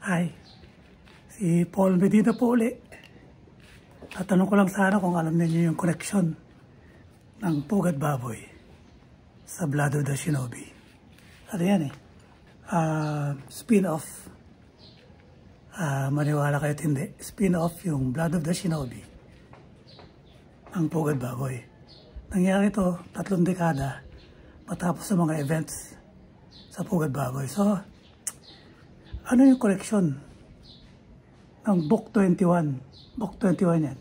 Hi, si Paul Medina po uli. Tatanong ko lang sana kung alam niyo yung connection ng Pugad Baboy sa Blood of the Shinobi. Ano yan eh? Spin-off. Maniwala kayo at hindi. Spin-off yung Blood of the Shinobi ng Pugad Baboy. Nangyari ito 3 dekada matapos sa mga events sa Pugad Baboy. So, ano yung collection ng Book 21? Book 21 yan.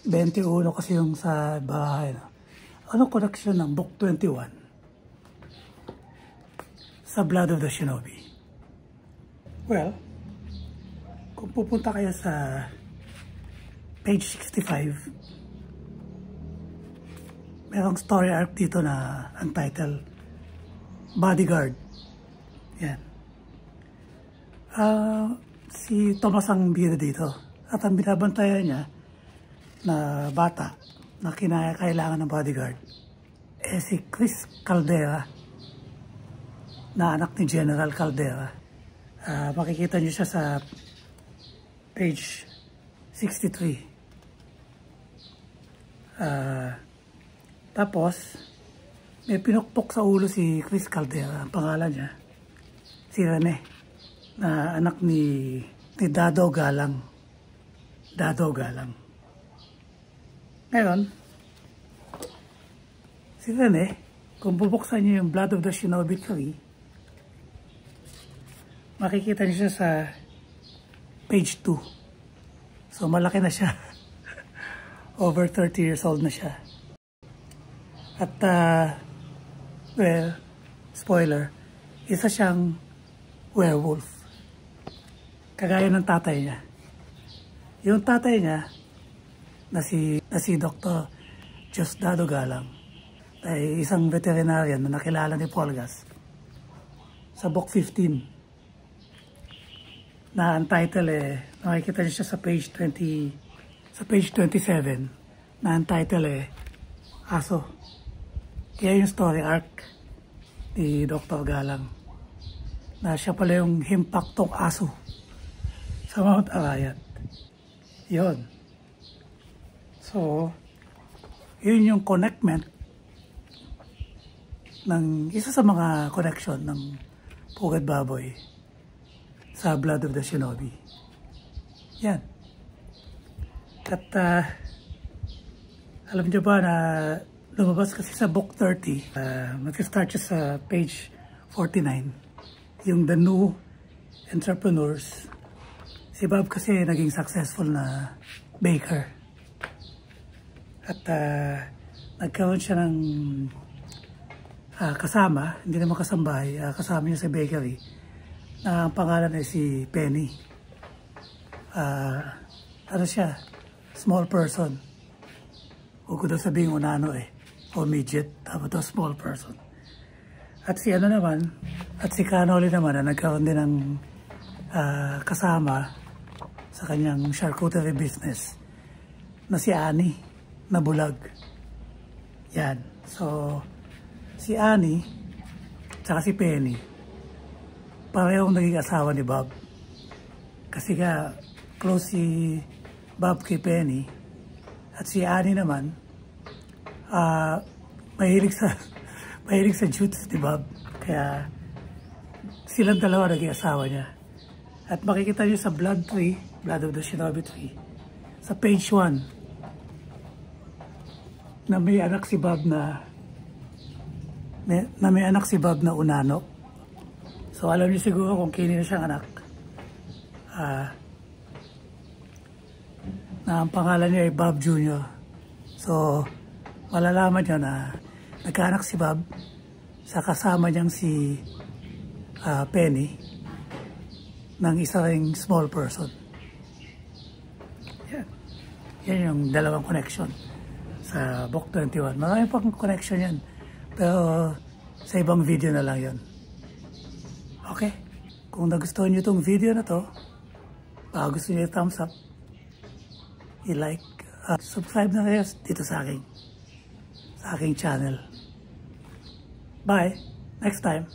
21 kasi yung sa bahay. No? Ano collection ng Book 21 sa Blood of the Shinobi? Well, kung pupunta kayo sa page 65, merong story arc dito na ang title Bodyguard. Yan. Si Thomas ang bida dito. At ang binabantayan niya na bata na kailangan ng bodyguard si Chris Caldera na anak ni General Caldera. Makikita niyo siya sa page 63. Tapos may pinukpok sa ulo si Chris Caldera. Ang pangalan niya si Rene, na anak ni Dado Galang. Dado Galang. Ngayon, si Rene, kung bubuksan niyo yung Blood of the Shinobi 3, makikita niyo siya sa page 2. So, malaki na siya. Over 30 years old na siya. At, well, spoiler, isa siyang werewolf. Kagaya ng tatay niya. Yung tatay niya na si Dr. Diosdado Galang ay isang veterinarian na nakilala ni Polgas sa Book 15 na ang title nakikita niyo siya sa page 20, sa page 27 na ang title Aso. Kaya yung story arc ni Dr. Galang na siya pala yung himpaktong aso sa Mount Arayat. Yun. So, yun yung connectment ng isa sa mga connection ng Pugad Baboy sa Blood of the Shinobi. Yan. At alam niyo ba na lumabas kasi sa Book 30, mag-start siya sa page 49. Yung The New Entrepreneurs. Si Bob kasi naging successful na baker. At nagkaroon siya ng kasama, hindi naman kasambahay, kasama niya sa bakery, na ang pangalan ay si Penny. Ano siya? Small person. Huwag ko daw sabihin unano o midget, tapos daw small person. At si ano naman, at si Canoli naman na nagkaroon din ng kasama sa kanyang charcuterie business na si Annie na bulag. Yan. So, si Annie tsaka si Penny parehong naging asawa ni Bob. Kasi nga, close si Bob kay Penny. At si Annie naman, mahilig sa jutes ni Bob. Kaya silang dalawa naging asawa niya. At makikita niyo sa Blood of the Shinobi 3, sa page 1, na may anak si Bob na Unano. So alam niyo siguro kung kanino siyang anak. Na ang pangalan niya ay Bob Jr. So malalaman niyo na nagkaanak si Bob sa kasama niyang si Penny ng isa ring small person. Yan yung dalawang connection sa Book 21. Marami pang connection yan. Pero sa ibang video na lang yun. Okay? Kung nagustuhan nyo itong video na to, baka gusto nyo i-thumbs up, i-like, subscribe na kayo dito sa aking channel. Bye! Next time!